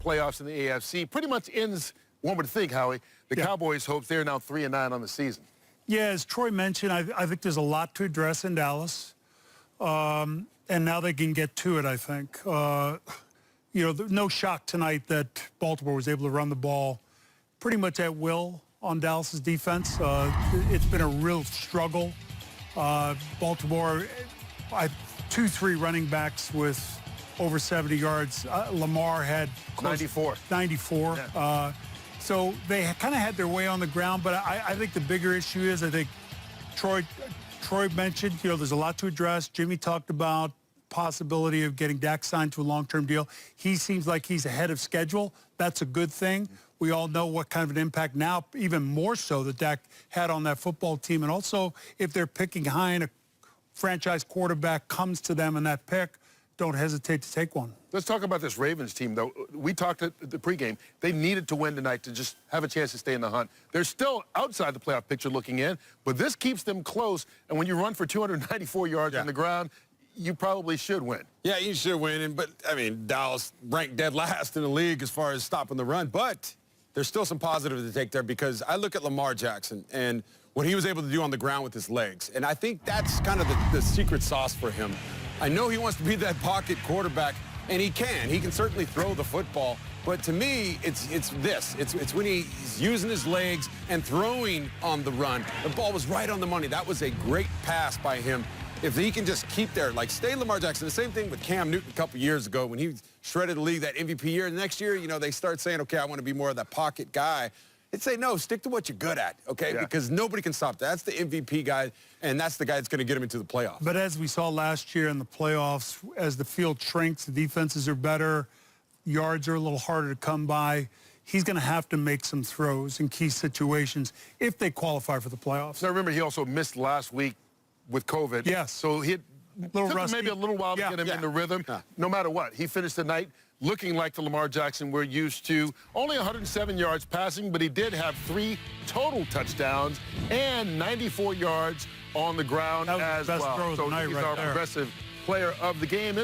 playoffs in the AFC. Pretty much ends, one would think, Howie, the Cowboys' hopes. They're now 3-9 on the season. Yeah, as Troy mentioned, I think there's a lot to address in Dallas. And now they can get to it, I think. You know, no shock tonight that Baltimore was able to run the ball pretty much at will on Dallas's defense. It's been a real struggle. Baltimore, 2-3 running backs with over 70 yards. Lamar had 94. 94. Yeah. So they kind of had their way on the ground, but I think the bigger issue is, I think Troy mentioned, you know, there's a lot to address. Jimmy talked about possibility of getting Dak signed to a long-term deal. He seems like he's ahead of schedule. That's a good thing. We all know what kind of an impact now, even more so, that Dak had on that football team. And also, if they're picking high and a franchise quarterback comes to them in that pick, don't hesitate to take one. Let's talk about this Ravens team, though. We talked at the pregame. They needed to win tonight to just have a chance to stay in the hunt. They're still outside the playoff picture looking in, but this keeps them close. And when you run for 294 yards on the ground, you probably should win. Yeah, you should win. But, I mean, Dallas ranked dead last in the league as far as stopping the run. But there's still some positive to take there, because I look at Lamar Jackson and what he was able to do on the ground with his legs. And I think that's kind of the secret sauce for him. I know he wants to be that pocket quarterback, and he can. He can certainly throw the football. But to me, it's when he's using his legs and throwing on the run. The ball was right on the money. That was a great pass by him. If he can just keep there, like stay Lamar Jackson. The same thing with Cam Newton a couple years ago when he shredded the league that MVP year. The next year, you know, they start saying, okay, I want to be more of that pocket guy. They'd say, no, stick to what you're good at, okay? Yeah. Because nobody can stop that. That's the MVP guy, and that's the guy that's going to get him into the playoffs. But as we saw last year in the playoffs, as the field shrinks, the defenses are better, yards are a little harder to come by. He's going to have to make some throws in key situations if they qualify for the playoffs. Now, remember, he also missed last week with COVID. Yes. So he took maybe a little while to get him into rhythm. No matter what, he finished the night looking like the Lamar Jackson we're used to. Only 107 yards passing, but he did have 3 total touchdowns and 94 yards on the ground as well. So he's our progressive player of the game.